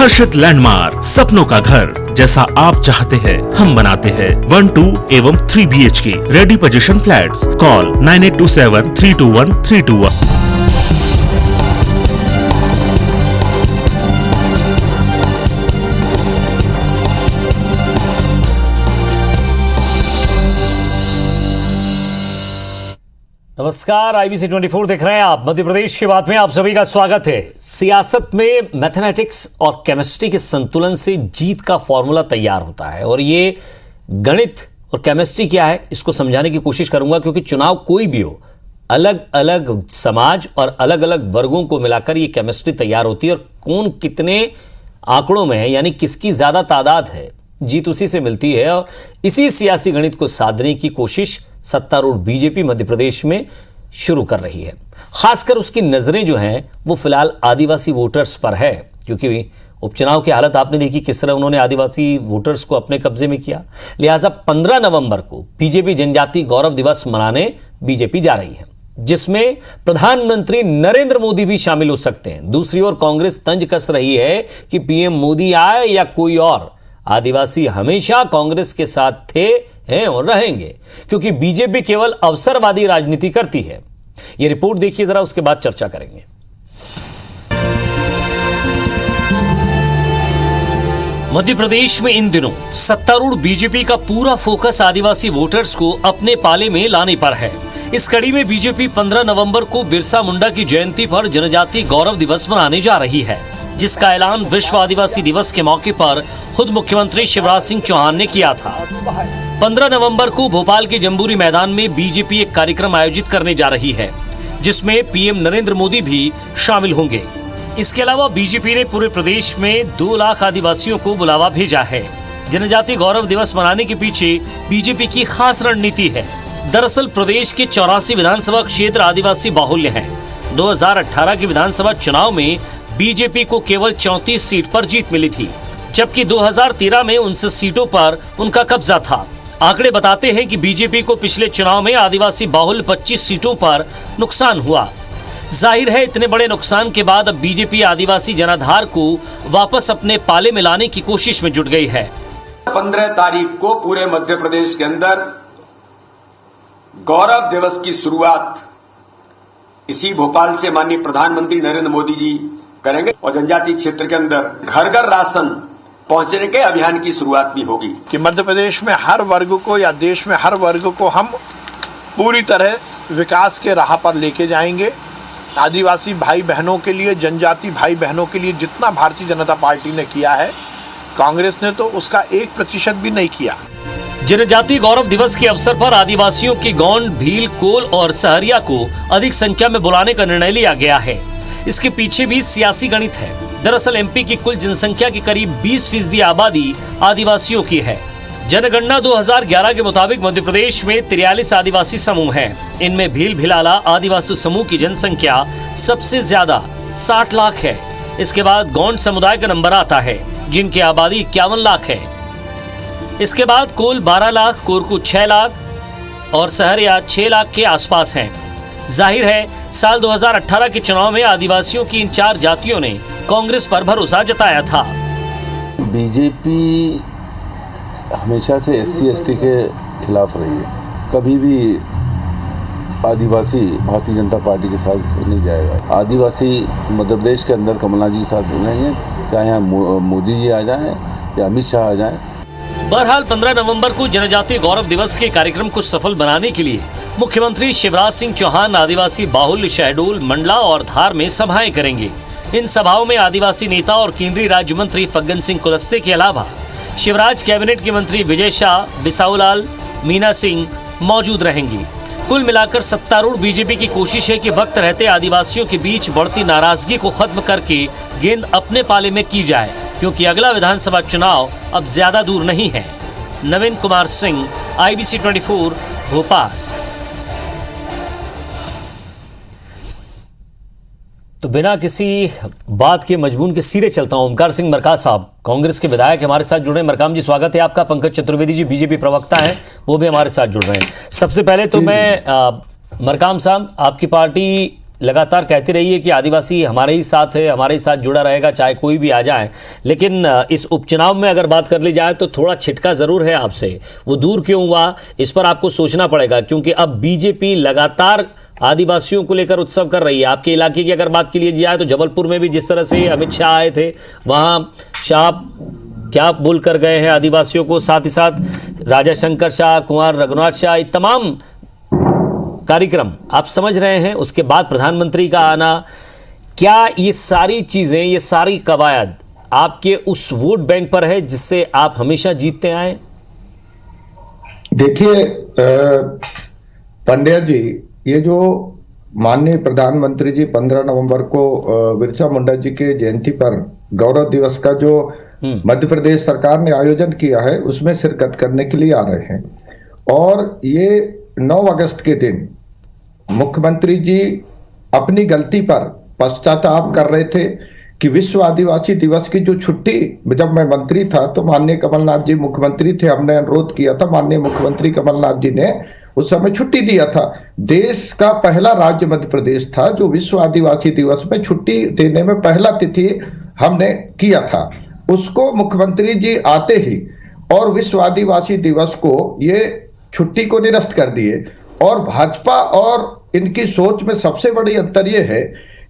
हर्षित landmark, सपनों का घर जैसा आप चाहते हैं हम बनाते हैं। 1, 2 एवं 3 BHK ready position flats. Call 9827321321। नमस्कार, IBC 24 देख रहे हैं आप। मध्य प्रदेश की बात में आप सभी का स्वागत है। सियासत में मैथमेटिक्स और केमिस्ट्री के संतुलन से जीत का फॉर्मूला तैयार होता है, और ये गणित और केमिस्ट्री क्या है इसको समझाने की कोशिश करूंगा, क्योंकि चुनाव कोई भी हो, अलग अलग समाज और अलग अलग वर्गों को मिलाकर ये केमिस्ट्री तैयार होती है, और कौन कितने आंकड़ों में है, यानी किसकी ज्यादा तादाद है, जीत उसी से मिलती है। और इसी सियासी गणित को साधने की कोशिश सत्तारूढ़ बीजेपी मध्य प्रदेश में शुरू कर रही है। खासकर उसकी नजरें जो हैं वो फिलहाल आदिवासी वोटर्स पर है, क्योंकि उपचुनाव की हालत आपने देखी किस तरह उन्होंने आदिवासी वोटर्स को अपने कब्जे में किया। लिहाजा 15 नवंबर को बीजेपी जनजाति गौरव दिवस मनाने बीजेपी जा रही है, जिसमें प्रधानमंत्री नरेंद्र मोदी भी शामिल हो सकते हैं। दूसरी ओर कांग्रेस तंज कस रही है कि पीएम मोदी आए या कोई और, आदिवासी हमेशा कांग्रेस के साथ थे, हैं और रहेंगे, क्योंकि बीजेपी केवल अवसरवादी राजनीति करती है। यह रिपोर्ट देखिए जरा, उसके बाद चर्चा करेंगे। मध्य प्रदेश में इन दिनों सत्तारूढ़ बीजेपी का पूरा फोकस आदिवासी वोटर्स को अपने पाले में लाने पर है। इस कड़ी में बीजेपी 15 नवंबर को बिरसा मुंडा की जयंती पर जनजाति गौरव दिवस मनाने जा रही है, जिसका ऐलान विश्व आदिवासी दिवस के मौके पर खुद मुख्यमंत्री शिवराज सिंह चौहान ने किया था। 15 नवंबर को भोपाल के जंबूरी मैदान में बीजेपी एक कार्यक्रम आयोजित करने जा रही है, जिसमें पीएम नरेंद्र मोदी भी शामिल होंगे। इसके अलावा बीजेपी ने पूरे प्रदेश में 2 लाख आदिवासियों को बुलावा भेजा है। जनजाति गौरव दिवस मनाने के पीछे बीजेपी की खास रणनीति है। दरअसल प्रदेश के 84 विधानसभा क्षेत्र आदिवासी बाहुल्य हैं। 2018 के विधानसभा चुनाव में बीजेपी को केवल 34 सीट पर जीत मिली थी, जबकि 2013 में 29 सीटों पर उनका कब्जा था। आंकड़े बताते हैं कि बीजेपी को पिछले चुनाव में आदिवासी बाहुल्य 25 सीटों पर नुकसान हुआ। जाहिर है इतने बड़े नुकसान के बाद अब बीजेपी आदिवासी जनाधार को वापस अपने पाले में लाने की कोशिश में जुट गई है। 15 तारीख को पूरे मध्य प्रदेश के अंदर गौरव दिवस की शुरुआत इसी भोपाल से माननीय प्रधानमंत्री नरेंद्र मोदी जी करेंगे, और जनजाति क्षेत्र के अंदर घर घर राशन पहुंचने के अभियान की शुरुआत भी होगी। कि मध्य प्रदेश में हर वर्ग को या देश में हर वर्ग को हम पूरी तरह विकास के राह पर लेके जाएंगे। आदिवासी भाई बहनों के लिए, जनजाति भाई बहनों के लिए जितना भारतीय जनता पार्टी ने किया है, कांग्रेस ने तो उसका 1% भी नहीं किया। जनजाति गौरव दिवस के अवसर पर आदिवासियों की गौंड, भील, कोल और सहरिया को अधिक संख्या में बुलाने का निर्णय लिया गया है। इसके पीछे भी सियासी गणित है। दरअसल एमपी की कुल जनसंख्या की करीब 20% आबादी आदिवासियों की है। जनगणना 2011 के मुताबिक मध्य प्रदेश में 43 आदिवासी समूह हैं। इनमें भील भिलाला आदिवासी समूह की जनसंख्या सबसे ज्यादा 60 लाख है। इसके बाद गौंड समुदाय का नंबर आता है, जिनकी आबादी 51 लाख है। इसके बाद कोल 12 लाख, कोरकू 6 लाख और सहरिया 6 लाख के आसपास हैं। जाहिर है साल 2018 के चुनाव में आदिवासियों की इन 4 जातियों ने कांग्रेस पर भरोसा जताया था। बीजेपी हमेशा से SC/ST के खिलाफ रही है। कभी भी आदिवासी भारतीय जनता पार्टी के साथ नहीं जाएगा। आदिवासी मध्य प्रदेश के अंदर कमलनाथ जी के साथ रहेंगे, चाहे यहाँ मोदी जी आ जाएं या अमित शाह आ जाएं। बहरहाल 15 नवंबर को जनजातीय गौरव दिवस के कार्यक्रम को सफल बनाने के लिए मुख्यमंत्री शिवराज सिंह चौहान आदिवासी बाहुल्य शहडोल, मंडला और धार में सभाएं करेंगे। इन सभाओं में आदिवासी नेता और केंद्रीय राज्य मंत्री फग्गन सिंह कुलस्ते के अलावा शिवराज कैबिनेट के मंत्री विजय शाह, बिसाऊलाल, मीना सिंह मौजूद रहेंगी। कुल मिलाकर सत्तारूढ़ बीजेपी की कोशिश है कि वक्त रहते आदिवासियों के बीच बढ़ती नाराजगी को खत्म करके गेंद अपने पाले में की जाए, क्योंकि अगला विधानसभा चुनाव अब ज्यादा दूर नहीं है। नवीन कुमार सिंह, IBC 24, भोपाल। तो बिना किसी बात के मजबून के सीधे चलता हूं। ओमकार सिंह मरकाम साहब कांग्रेस के विधायक हमारे साथ जुड़ रहे हैं। मरकाम जी स्वागत है आपका। पंकज चतुर्वेदी जी बीजेपी प्रवक्ता हैं, वो भी हमारे साथ जुड़ रहे हैं। सबसे पहले तो मैं मरकाम साहब, आपकी पार्टी लगातार कहते रहिए कि आदिवासी हमारे ही साथ है, हमारे ही साथ जुड़ा रहेगा, चाहे कोई भी आ जाए। लेकिन इस उपचुनाव में अगर बात कर ली जाए तो थोड़ा छिटका ज़रूर है आपसे। वो दूर क्यों हुआ, इस पर आपको सोचना पड़ेगा, क्योंकि अब बीजेपी लगातार आदिवासियों को लेकर उत्सव कर रही है। आपके इलाके की अगर बात की लिए जाए तो जबलपुर में भी जिस तरह से अमित शाह आए थे, वहाँ शाह क्या बोल कर गए हैं आदिवासियों को, साथ ही साथ राजा शंकर शाह, कुंवर रघुनाथ शाह, ये तमाम कार्यक्रम आप समझ रहे हैं। उसके बाद प्रधानमंत्री का आना, क्या ये सारी चीज़ें, ये सारी कवायद आपके उस वोट बैंक पर है जिससे आप हमेशा जीतते आए? देखिए पंड्या जी, ये जो माननीय प्रधानमंत्री जी 15 नवंबर को बिरसा मुंडा जी के जयंती पर गौरव दिवस का जो मध्य प्रदेश सरकार ने आयोजन किया है उसमें शिरकत करने के लिए आ रहे हैं। और ये 9 अगस्त के दिन मुख्यमंत्री जी अपनी गलती पर पश्चाताप कर रहे थे कि विश्व आदिवासी दिवस की जो छुट्टी, जब मैं मंत्री था तो माननीय कमलनाथ जी मुख्यमंत्री थे, हमने अनुरोध किया था, माननीय मुख्यमंत्री कमलनाथ जी ने उस समय छुट्टी दिया था। देश का पहला राज्य मध्य प्रदेश था जो विश्व आदिवासी दिवस में छुट्टी देने में पहला तिथि हमने किया था। उसको मुख्यमंत्री जी आते ही और विश्व आदिवासी दिवस को ये छुट्टी को निरस्त कर दिए। और भाजपा और इनकी सोच में सबसे बड़ी अंतर ये है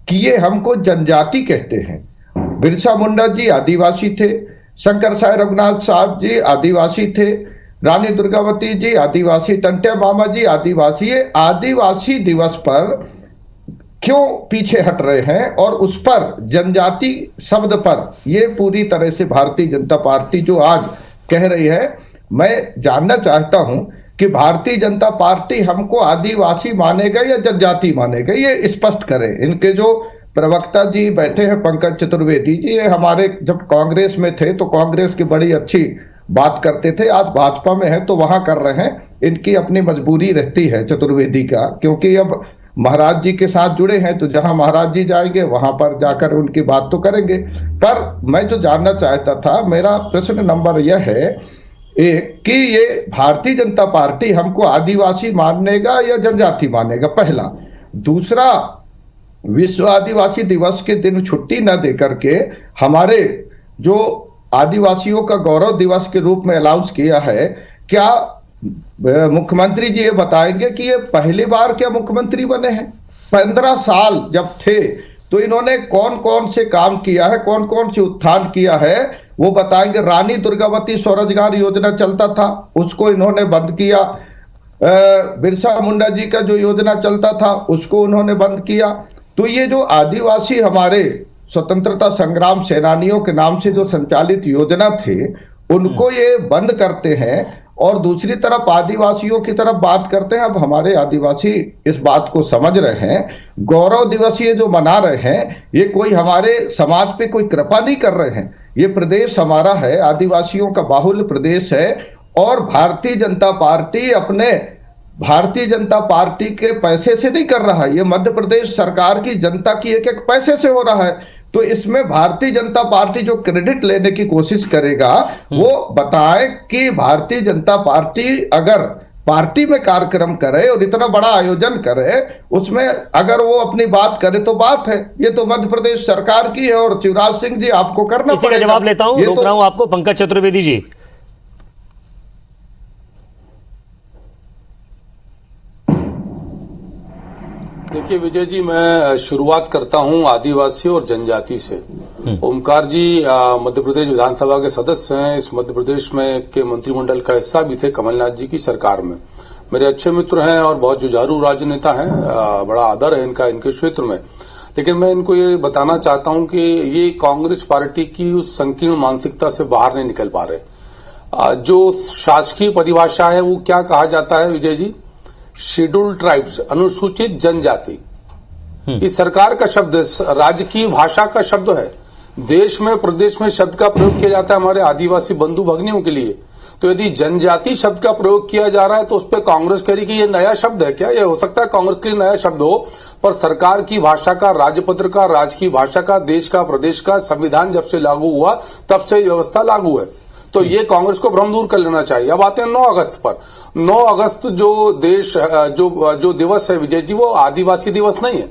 कि ये हमको जनजाति कहते हैं। बिरसा मुंडा जी आदिवासी थे, शंकर साय रघुनाथ साहब जी आदिवासी थे, रानी दुर्गावती जी आदिवासी, टंट्या मामा जी आदिवासी। ये आदिवासी दिवस पर क्यों पीछे हट रहे हैं और उस पर जनजाति शब्द पर ये पूरी तरह से भारतीय जनता पार्टी जो आज कह रही है, मैं जानना चाहता हूं कि भारतीय जनता पार्टी हमको आदिवासी मानेगा या जनजाति मानेगा, ये स्पष्ट करें। इनके जो प्रवक्ता जी बैठे हैं पंकज चतुर्वेदी जी, ये हमारे जब कांग्रेस में थे तो कांग्रेस की बड़ी अच्छी बात करते थे, आज भाजपा में है तो वहां कर रहे हैं। इनकी अपनी मजबूरी रहती है चतुर्वेदी का, क्योंकि अब महाराज जी के साथ जुड़े हैं तो जहां महाराज जी जाएंगे वहां पर जाकर उनकी बात तो करेंगे। पर मैं जो जानना चाहता था, मेरा प्रश्न नंबर यह है एक कि ये भारतीय जनता पार्टी हमको आदिवासी मानेगा या जनजाति मानेगा, पहला। दूसरा, विश्व आदिवासी दिवस के दिन छुट्टी न देकर के हमारे जो आदिवासियों का गौरव दिवस के रूप में अनाउंस किया है, क्या मुख्यमंत्री जी ये बताएंगे कि ये पहली बार क्या मुख्यमंत्री बने हैं? 15 साल जब थे तो इन्होंने कौन कौन से काम किया है, कौन कौन से उत्थान किया है, वो बताएंगे। रानी दुर्गावती स्वरोजगार योजना चलता था, उसको इन्होंने बंद किया। बिरसा मुंडा जी का जो योजना चलता था उसको उन्होंने बंद किया। तो ये जो आदिवासी हमारे स्वतंत्रता संग्राम सेनानियों के नाम से जो संचालित योजना थे उनको ये बंद करते हैं और दूसरी तरफ आदिवासियों की तरफ बात करते हैं। अब हमारे आदिवासी इस बात को समझ रहे हैं, गौरव दिवस ये जो मना रहे हैं ये कोई हमारे समाज पे कोई कृपा नहीं कर रहे हैं। ये प्रदेश हमारा है, आदिवासियों का बाहुल्य प्रदेश है और भारतीय जनता पार्टी अपने भारतीय जनता पार्टी के पैसे से नहीं कर रहा है, ये मध्य प्रदेश सरकार की जनता की एक एक पैसे से हो रहा है। तो इसमें भारतीय जनता पार्टी जो क्रेडिट लेने की कोशिश करेगा वो बताए कि भारतीय जनता पार्टी अगर पार्टी में कार्यक्रम करे और इतना बड़ा आयोजन करे, उसमें अगर वो अपनी बात करे तो बात है। ये तो मध्य प्रदेश सरकार की है और शिवराज सिंह जी आपको करना इसी का जवाब लेता हूं, रोक रहा हूं आपको, पंकज चतुर्वेदी जी। देखिए विजय जी, मैं शुरुआत करता हूं आदिवासी और जनजाति से। ओमकार जी मध्य प्रदेश विधानसभा के सदस्य हैं, इस मध्य प्रदेश में के मंत्रिमंडल का हिस्सा भी थे कमलनाथ जी की सरकार में। मेरे अच्छे मित्र हैं और बहुत जुझारू राजनेता हैं, बड़ा आदर है इनका इनके क्षेत्र में। लेकिन मैं इनको ये बताना चाहता हूं कि ये कांग्रेस पार्टी की उस संकीर्ण मानसिकता से बाहर नहीं निकल पा रहे। जो शासकीय परिभाषा है वो क्या कहा जाता है विजय जी? शेड्यूल्ड ट्राइब्स, अनुसूचित जनजाति। इस सरकार का शब्द है, राज्य की भाषा का शब्द है। देश में प्रदेश में शब्द का प्रयोग किया जाता है हमारे आदिवासी बंधु भगिनियों के लिए। तो यदि जनजाति शब्द का प्रयोग किया जा रहा है तो उस पर कांग्रेस कह रही कि ये नया शब्द है क्या? ये हो सकता है कांग्रेस के लिए नया शब्द हो, पर सरकार की भाषा का, राजपत्र का, राज्य की भाषा का, देश का, प्रदेश का संविधान जब से लागू हुआ तब से व्यवस्था लागू है। तो ये कांग्रेस को भ्रम दूर कर लेना चाहिए। अब आते हैं 9 अगस्त पर। 9 अगस्त जो देश जो दिवस है विजय जी, वो आदिवासी दिवस नहीं है,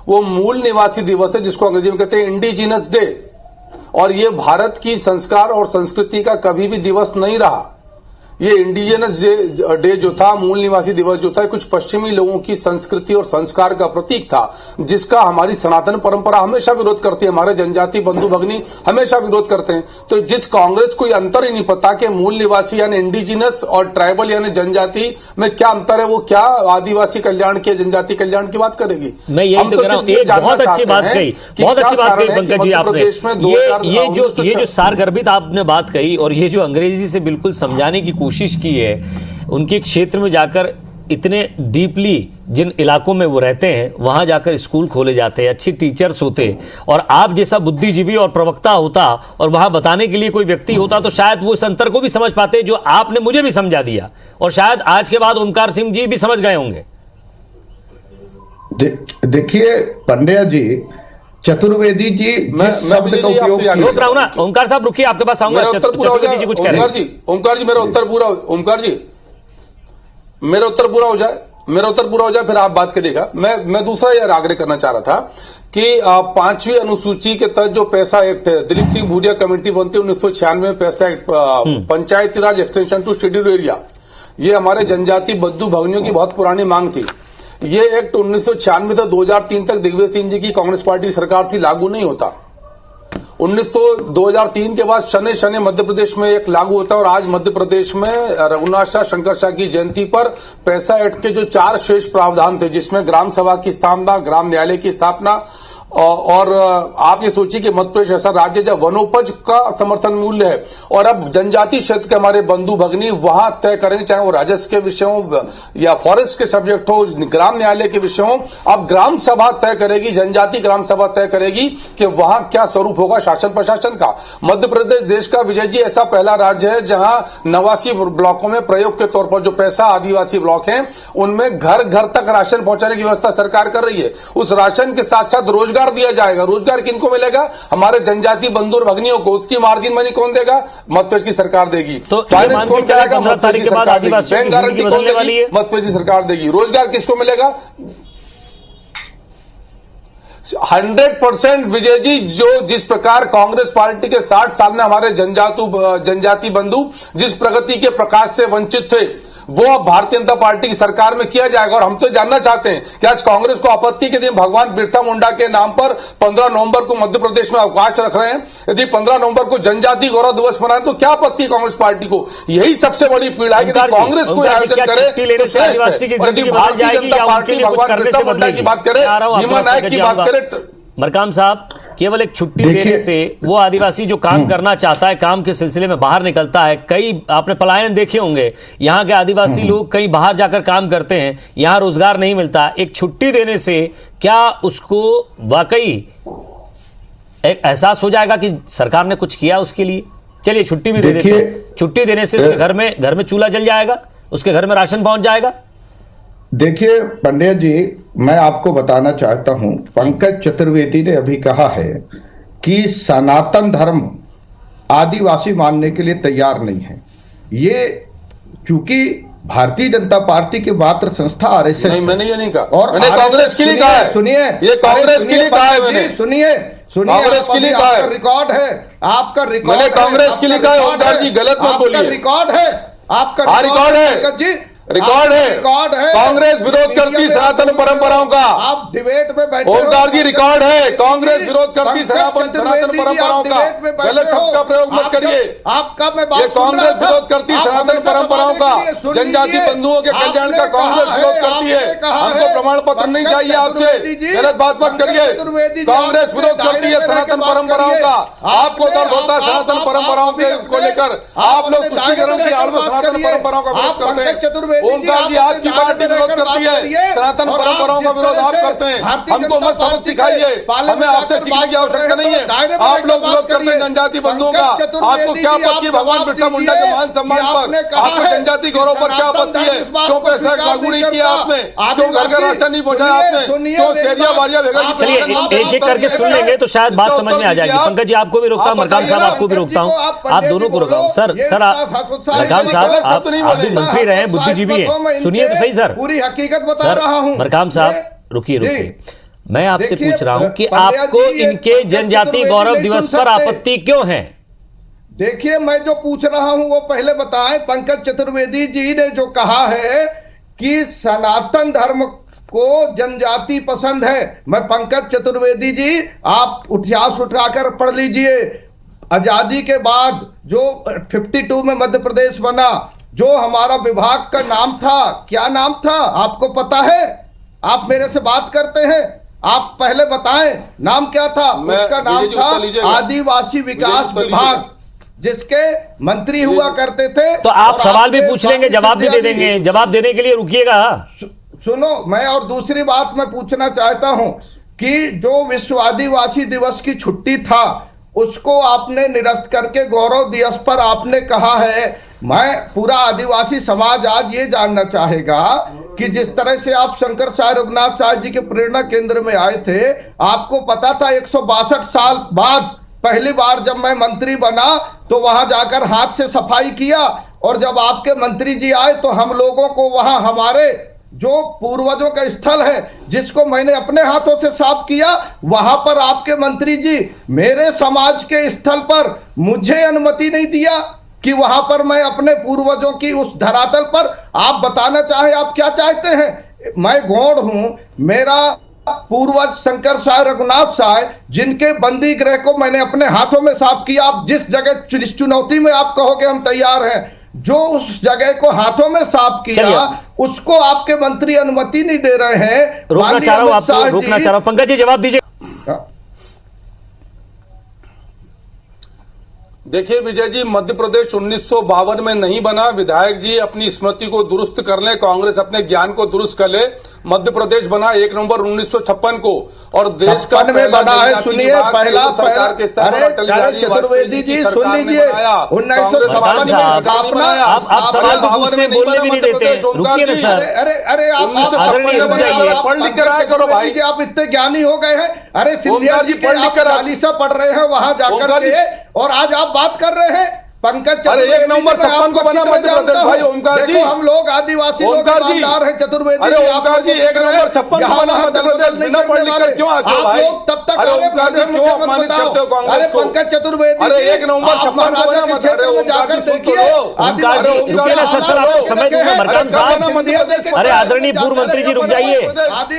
वो मूल निवासी दिवस है, जिसको अंग्रेजी में कहते हैं इंडिजिनस डे। और ये भारत की संस्कार और संस्कृति का कभी भी दिवस नहीं रहा। ये इंडिजिनस डे जो था, मूल निवासी दिवस जो था, कुछ पश्चिमी लोगों की संस्कृति और संस्कार का प्रतीक था, जिसका हमारी सनातन परंपरा हमेशा विरोध करती है, हमारे जनजाति बंधु भगिनी हमेशा विरोध करते हैं। तो जिस कांग्रेस को अंतर ही नहीं पता कि मूल निवासी यानी इंडिजिनस और ट्राइबल यानी जनजाति में क्या अंतर है, वो क्या आदिवासी कल्याण की, जनजाति कल्याण की बात करेगी। मैं यही तो कह रहा हूं, एक बहुत अच्छी बात कही, बहुत अच्छी बात कही पंकज जी आपने। ये जो सारगर्भित आपने बात कही और ये जो अंग्रेजी से बिल्कुल समझाने की कोशिश की है, उनके क्षेत्र में जाकर इतने डीपली जिन इलाकों में वो रहते हैं वहां जाकर स्कूल खोले जाते हैं, अच्छी टीचर्स होते, और आप जैसा बुद्धिजीवी और प्रवक्ता होता और वहां बताने के लिए कोई व्यक्ति होता तो शायद वो इस अंतर को भी समझ पाते जो आपने मुझे भी समझा दिया, और शायद आज के बाद ओमकार सिंह जी भी समझ गए होंगे। देखिए पंड्या जी, चतुर्वेदी जी जिस शब्द का उपयोग किया, रोक रहा हूं ना, ओमकार साहब रुकिए, आपके पास आऊंगा। चतुर्वेदी जी कुछ कह रहे हैं। ओमकार जी मेरा उत्तर पूरा, ओमकार जी मेरा उत्तर पूरा हो जाए, मेरा उत्तर पूरा हो जाए, फिर आप बात करिएगा। मैं दूसरा यार आग्रह करना चाह रहा था कि 5वीं अनुसूची के तहत जो पैसा एक्ट है, दिलीप सिंह भूरिया कमेटी बनती है 1996 में, पैसा act, Panchayati Raj extension to scheduled area, ये हमारे जनजाति बंधु भगिनियों की बहुत पुरानी मांग थी। ये एक्ट 1996 से 2003 तक दिग्विजय सिंह जी की कांग्रेस पार्टी सरकार थी, लागू नहीं होता। 2003 के बाद शनि शनि मध्य प्रदेश में एक लागू होता है, और आज मध्य प्रदेश में रघुनाथ शाह शंकर शाह की जयंती पर पैसा एक्ट के जो 4 शेष प्रावधान थे, जिसमें ग्राम सभा की स्थापना, ग्राम न्यायालय की स्थापना, और आप ये सोचिए कि मध्य प्रदेश ऐसा राज्य है जब वनोपज का समर्थन मूल्य है, और अब जनजाति क्षेत्र के हमारे बंधु भगिनी वहां तय करेंगे, चाहे वो राजस्व के विषय हो या फॉरेस्ट के सब्जेक्ट हो, ग्राम न्यायालय के विषय हो, अब ग्राम सभा तय करेगी, जनजाति ग्राम सभा तय करेगी कि वहां क्या स्वरूप होगा शासन प्रशासन का। मध्य प्रदेश देश का, विजय जी, ऐसा पहला राज्य है जहां 89 ब्लॉकों में प्रयोग के तौर पर जो पैसा आदिवासी ब्लॉक हैं उनमें घर घर तक राशन पहुंचाने की व्यवस्था सरकार कर रही है। उस राशन के साथ साथ रोजगार दिया जाएगा। रोजगार किनको मिलेगा? हमारे जनजाति बंधु और भगिनियों को। उसकी मार्जिन मनी कौन देगा? मध्य प्रदेश की सरकार देगी। तो फाइनेंस कौन कराएगा? मध्य प्रदेश की सरकार देगी। बैंक गारंटी कौन देगी? मध्य प्रदेश की सरकार देगी। रोजगार किसको मिलेगा? 100% विजय जी, जो जिस प्रकार कांग्रेस पार्टी के 60 साल में हमारे जनजाति बंधु जिस प्रगति के प्रकाश से वंचित थे, वो अब भारतीय जनता पार्टी की सरकार में किया जाएगा। और हम तो जानना चाहते हैं कि आज कांग्रेस को आपत्ति के दिन भगवान बिरसा मुंडा के नाम पर 15 नवंबर को मध्य प्रदेश में अवकाश रख रहे हैं। यदि 15 नवंबर को जनजाति गौरव दिवस मनाए तो क्या आपत्ति है कांग्रेस पार्टी को? यही सबसे बड़ी पीड़ा है कि कांग्रेस को आयोजन करे तो श्रेष्ठ है। और यदि भारतीय जनता पार्टी भगवान बिरसा मुंडा की बात करे, भीमा नायक की बात करे, मरकाम साहब, केवल एक छुट्टी देने से वो आदिवासी जो काम करना चाहता है, काम के सिलसिले में बाहर निकलता है। कई आपने पलायन देखे होंगे, यहाँ के आदिवासी लोग कहीं बाहर जाकर काम करते हैं, यहाँ रोजगार नहीं मिलता। एक छुट्टी देने से क्या उसको वाकई एक एहसास हो जाएगा कि सरकार ने कुछ किया उसके लिए? चलिए छुट्टी भी दे देते हैं। छुट्टी देने से उसके घर में चूल्हा जल जाएगा, उसके घर में राशन पहुंच जाएगा। देखिए पंड्या जी, मैं आपको बताना चाहता हूं, पंकज चतुर्वेदी ने अभी कहा है कि सनातन धर्म आदिवासी मानने के लिए तैयार नहीं है। ये चूंकि भारतीय जनता पार्टी की मात्र संस्था आरएसएस, नहीं मैंने ये नहीं कहा, और मैंने कांग्रेस के लिए कहा है। सुनिए, ये कांग्रेस के लिए कहा है मैंने। सुनिए कांग्रेस के लिए कहा है। रिकॉर्ड है आपका, रिकॉर्ड मैंने कांग्रेस के लिए कहा है। ओमकार जी गलत मत बोलिए। रिकॉर्ड है आपका, रिकॉर्ड है, रिकॉर्ड है। कांग्रेस विरोध करती सनातन परंपराओं का। आप डिबेट में बैठे, ओमकार जी रिकॉर्ड है, कांग्रेस विरोध करती सनातन परंपराओं का। गलत शब्द का प्रयोग मत करिए। आपका मैं बात, ये कांग्रेस विरोध करती सनातन परंपराओं का, जनजाति बंधुओं के कल्याण का कांग्रेस विरोध करती है। हमको प्रमाण पत्र नहीं चाहिए आपसे, गलत बात मत करिए। कांग्रेस विरोध करती है सनातन परंपराओं का। आपको दर्द होता है सनातन परंपराओं को लेकर, आप लोग तुष्टिकरण की आड़ में सनातन परंपराओं का विरोध करते हैं। ओमकार जी आपकी पार्टी विरोध करती है, सनातन परंपराओं का विरोध आप करते हैं। हमको मत सबक सिखाइए, हमें आपसे सीखने की आवश्यक्ता नहीं है। आप लोग विरोध करते हैं जनजाति बंधुओं का। आपको क्या आपत्ति है भगवान बिरसा मुंडा के मान सम्मान पर? आपको जनजाति गौरव पर क्या आपत्ति है? क्यों पैसा लागू नहीं किया आपने? क्यों घर घर राशन नहीं पहुंचाया आपने? क्यों सेरिया बारिया भेगा? चलिए एक एक करके सुन लेंगे तो शायद बात समझ में आ जाएगी। पंकज जी आपको भी रोकता हूँ, मरकाम साहब आपको भी रोकता हूँ, आप दोनों को रोका हूँ। सर मरकाम साहब आप भी मंत्री रहे, बुद्धिजीवी है, सुनिए तो सही सर। पूरी हकीकत बता रहा हूं। मरकाम साहब रुकिए। मैं आपसे देखिए, पूछ रहा हूं कि पंड्या आपको जी, ये इनके पंकज जनजाति चतुर्वेदी गौरव नहीं दिवस सुन पर सकते। आपत्ति क्यों है? देखिए, मैं जो पूछ रहा हूं वो पहले बताएं। पंकज चतुर्वेदी जी ने जो कहा है कि सनातन धर्म को जनजाति पसंद है, मैं पंकज चतुर्वेदी जी आप इतिहास उठाकर पढ़ लीजिए। आजादी के बाद जो 52 में मध्य प्रदेश बना, जो हमारा विभाग का नाम था, क्या नाम था आपको पता है? आप मेरे से बात करते हैं, आप पहले बताएं नाम क्या था? उसका नाम था आदिवासी विकास विभाग, जिसके मंत्री हुआ करते थे। तो आप और सवाल भी आपके पूछ लेंगे, जवाब भी दे देंगे। जवाब देने के लिए रुकिएगा। सुनो, मैं और दूसरी बात मैं पूछना चाहता हूं कि जो विश्व आदिवासी दिवस की छुट्टी था उसको आपने निरस्त करके गौरव दिवस पर आपने कहा है। मैं पूरा आदिवासी समाज आज ये जानना चाहेगा कि जिस तरह से आप शंकर साय रघुनाथ साय जी के प्रेरणा केंद्र में आए थे, आपको पता था 162 साल बाद पहली बार जब मैं मंत्री बना तो वहां जाकर हाथ से सफाई किया, और जब आपके मंत्री जी आए तो हम लोगों को वहां हमारे जो पूर्वजों का स्थल है जिसको मैंने अपने हाथों से साफ किया, वहां पर आपके मंत्री जी मेरे समाज के स्थल पर मुझे अनुमति नहीं दिया कि वहां पर मैं अपने पूर्वजों की उस धरातल पर, आप बताना चाहे आप क्या चाहते हैं? मैं गौड़ हूं, मेरा पूर्वज शंकर साय रघुनाथ साय जिनके बंदी गृह को मैंने अपने हाथों में साफ किया, आप जिस जगह चुनौती में आप कहोगे हम तैयार हैं, जो उस जगह को हाथों में साफ किया उसको आपके मंत्री अनुमति नहीं दे रहे हैं। रोकना चाह रहा हूं आपको, रोकना चाह रहा हूं। पंकज जी जवाब दीजिए। देखिए विजय जी, मध्य प्रदेश 1952 में नहीं बना। विधायक जी अपनी स्मृति को दुरुस्त कर ले, कांग्रेस अपने ज्ञान को दुरुस्त कर ले। मध्य प्रदेश बना 1 नवंबर 1956 को, और देश का बना है। सुनिए, पहला चतुर्वेदी जी सुन लीजिए, 1956 में स्थापना। आप सवाल भी पूछते बोलने भी नहीं देते, रुकिए ना सर। अरे आप पढ़ लिख कर आया करो भाई, आप इतने ज्ञानी हो गए हैं। अरे सिंधिया जी पढ़ लिख कर चालीसा पढ़ रहे हैं वहां जाकर के, और आज आप बात कर रहे हैं पंकज। अरे 1 नवंबर 56 को बना मध्य प्रदेश भाई। ओमकार जी, हम लोग आदिवासी लोग ईमानदार हैं। चतुर्वेदी अरे ओमकार जी, 1 नवंबर 56 को बना मध्य प्रदेश, बिना पढ़ लिख कर क्यों आते हो भाई? तब तक अरे ओमकार जी क्यों अपमानित करते हो कांग्रेस को? पंकज चतुर्वेदी, अरे 1 नवंबर 56 को बना मत। अरे ओमकार जी सुन तो लो। ओमकार जी रुकिए ना सर, आपको समय दूंगा बरकाम साहब। अरे आदरणीय पूर्व मंत्री जी रुक जाइए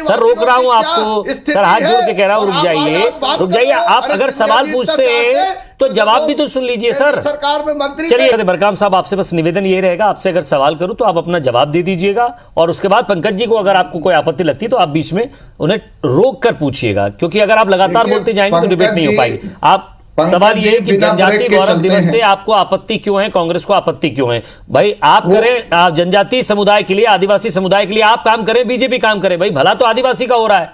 सर, रोक रहा हूं आपको सर, हाथ जोड़ के कह रहा हूं रुक जाइए, रुक जाइए। आप अगर सवाल पूछते हैं तो जवाब भी तो सुन लीजिए सर। सरकार में मंत्री चलिए बरकाम साहब, आपसे बस निवेदन ये रहेगा, आपसे अगर सवाल करूं तो आप अपना जवाब दे दीजिएगा, और उसके बाद पंकज जी को अगर आपको कोई आपत्ति लगती है तो आप बीच में उन्हें रोक कर पूछिए, क्योंकि अगर आप लगातार बोलते जाएंगे तो डिबेट नहीं हो पाएगी। आप सवाल ये है कि जनजाति गौरव दिवस से आपको आपत्ति क्यों है, कांग्रेस को आपत्ति क्यों है? भाई आप करें, आप जनजाति समुदाय के लिए, आदिवासी समुदाय के लिए आप काम करें, बीजेपी काम करे, भाई भला तो आदिवासी का हो रहा है।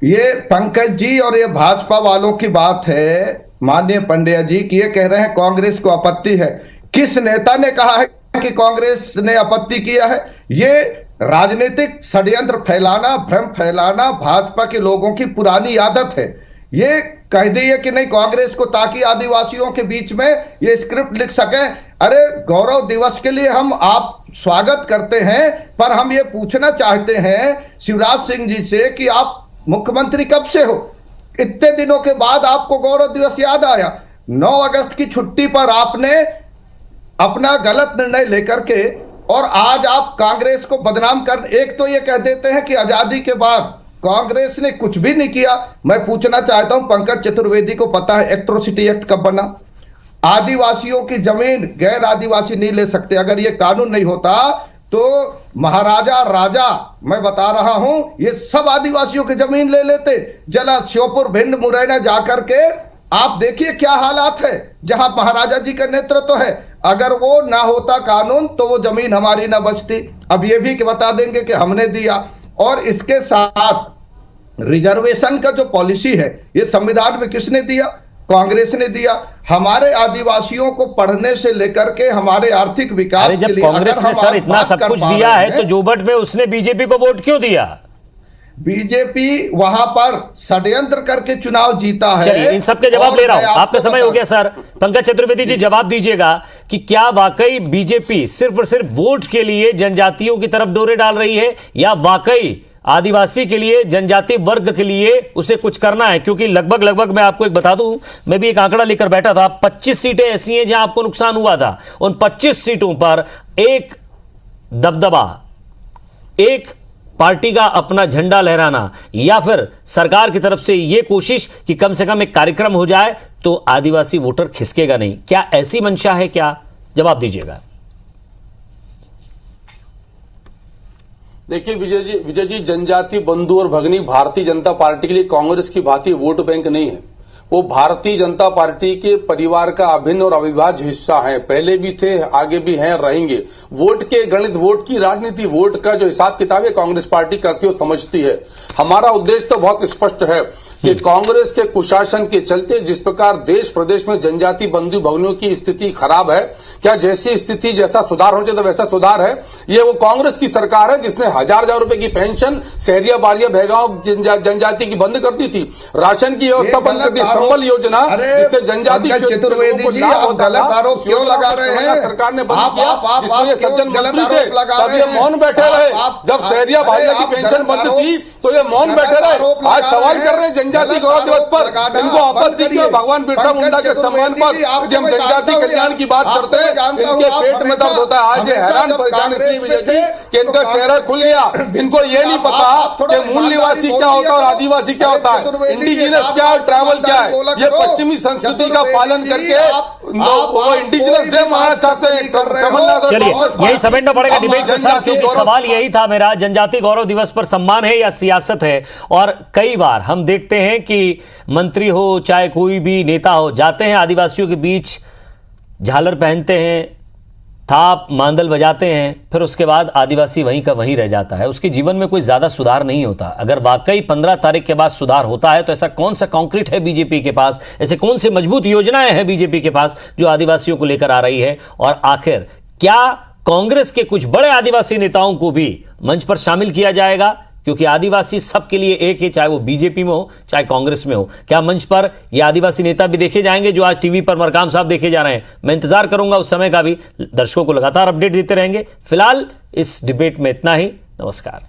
ये पंकज जी और ये भाजपा वालों की बात है माननीय पंड्या जी की, ये कह रहे हैं कांग्रेस को आपत्ति है। किस नेता ने कहा है कि कांग्रेस ने आपत्ति किया है? ये राजनीतिक षड्यंत्र फैलाना, भ्रम फैलाना भाजपा के लोगों की पुरानी आदत है। ये कह दिए कि नहीं कांग्रेस को, ताकि आदिवासियों के बीच में ये स्क्रिप्ट लिख सके। अरे गौरव दिवस के लिए हम आप स्वागत करते हैं, पर हम ये पूछना चाहते हैं शिवराज सिंह जी से कि आप मुख्यमंत्री कब से हो? इतने दिनों के बाद आपको गौरव दिवस याद आया। 9 अगस्त की छुट्टी पर आपने अपना गलत निर्णय लेकर के, और आज आप कांग्रेस को बदनाम कर, एक तो ये कह देते हैं कि आजादी के बाद कांग्रेस ने कुछ भी नहीं किया। मैं पूछना चाहता हूं पंकज चतुर्वेदी को पता है एट्रोसिटी एक्ट कब बना? आदिवासियों की जमीन गैर आदिवासी नहीं ले सकते। अगर ये कानून नहीं होता तो महाराजा राजा, मैं बता रहा हूं, ये सब आदिवासियों की जमीन ले लेते। जला श्योपुर भिंड मुरैना जाकर के आप देखिए क्या हालात है, जहां महाराजा जी का नेतृत्व है। अगर वो ना होता कानून तो वो जमीन हमारी ना बचती। अब ये भी बता देंगे कि हमने दिया। और इसके साथ रिजर्वेशन का जो पॉलिसी है, ये संविधान में किसने दिया? कांग्रेस ने दिया। हमारे आदिवासियों को पढ़ने से लेकर के हमारे आर्थिक विकास के लिए, जब कांग्रेस ने सर इतना सब कुछ दिया है तो जोबट में उसने बीजेपी को वोट क्यों दिया? बीजेपी वहां पर षड्यंत्र करके चुनाव जीता है। चलिए इन सबके जवाब ले रहा हूं, आपका समय हो गया सर। पंकज चतुर्वेदी जी जवाब दीजिएगा कि क्या वाकई बीजेपी सिर्फ और सिर्फ वोट के लिए जनजातियों की तरफ डोरे डाल रही है, या वाकई आदिवासी के लिए, जनजाति वर्ग के लिए उसे कुछ करना है, क्योंकि लगभग मैं आपको एक बता दूं, मैं भी एक आंकड़ा लेकर बैठा था, 25 सीटें ऐसी हैं जहां आपको नुकसान हुआ था। उन 25 सीटों पर एक दबदबा, एक पार्टी का अपना झंडा लहराना, या फिर सरकार की तरफ से यह कोशिश कि कम से कम एक कार्यक्रम हो जाए तो आदिवासी वोटर खिसकेगा नहीं। क्या ऐसी मंशा है? क्या जवाब दीजिएगा। देखिए विजय जी, जनजाति बंधु और भगनी भारतीय जनता पार्टी के लिए कांग्रेस की भांति वोट बैंक नहीं है। वो भारतीय जनता पार्टी के परिवार का अभिन्न और अविभाज्य हिस्सा है। पहले भी थे, आगे भी हैं, रहेंगे। वोट के गणित, वोट की राजनीति, वोट का जो हिसाब किताब है कांग्रेस पार्टी करती है, समझती है। हमारा उद्देश्य तो बहुत स्पष्ट है कि कांग्रेस के कुशासन के चलते जिस प्रकार देश प्रदेश में जनजाति बंधु भगनियों की स्थिति खराब है, क्या जैसी स्थिति जैसा सुधार होना चाहिए तो वैसा सुधार है? ये वो कांग्रेस की सरकार है जिसने हजार रुपए की पेंशन शहरिया बारिया भैगांव जनजाति की बंद कर दी थी, राशन की व्यवस्था बंद कर दी, संबल योजना जिससे जनजाति चतुर्वेदी जी, आप गलत आरोप क्यों लगा रहे हैं? सरकार ने बंद किया, जिसमें सज्जन मंत्री थे तब ये मौन बैठे रहे। जब शहरिया भाइयों की पेंशन बंद थी तो ये मौन बैठे रहे। आज सवाल कर रहे हैं जनजाति गौरव दिवस पर, इनको आपत्ति क्यों? भगवान बिरसा मुंडा के सम्मान पर यदि हम जनजाति कल्याण की बात करते हैं, इनके पेट में दर्द होता है। आज ये हैरान परेशान इतनी विजय जी कि इनका चेहरा खुल गया। इनको ये नहीं पता कि मूल निवासी क्या होता है और आदिवासी क्या होता है, इंडिजिनस क्या है, ट्राइबल क्या है। ये पश्चिमी संस्कृति का पालन करके वो इंडिजिनस डे मनाना चाहते हैं। कमलनाथ, चलिए यही समेटना पड़ेगा डिबेट में सर, क्योंकि सवाल यही था मेरा, जनजाति गौरव दिवस पर सम्मान है या सियासत है? और कई बार हम देखते हैं कि मंत्री हो चाहे कोई भी नेता हो, जाते हैं आदिवासियों के बीच, झालर पहनते हैं, थाप मांदल बजाते हैं, फिर उसके बाद आदिवासी वहीं का वहीं रह जाता है, उसके जीवन में कोई ज्यादा सुधार नहीं होता। अगर वाकई 15 तारीख के बाद सुधार होता है तो ऐसा कौन सा कंक्रीट है बीजेपी के पास, ऐसे कौन सी मजबूत योजनाएं हैं बीजेपी के पास जो आदिवासियों को लेकर आ रही है? और आखिर क्या कांग्रेस के कुछ बड़े आदिवासी नेताओं को भी मंच पर शामिल किया जाएगा? क्योंकि आदिवासी सबके लिए एक है, चाहे वो बीजेपी में हो चाहे कांग्रेस में हो। क्या मंच पर ये आदिवासी नेता भी देखे जाएंगे जो आज टीवी पर मरकाम साहब देखे जा रहे हैं? मैं इंतजार करूंगा उस समय का भी। दर्शकों को लगातार अपडेट देते रहेंगे। फिलहाल इस डिबेट में इतना ही। नमस्कार।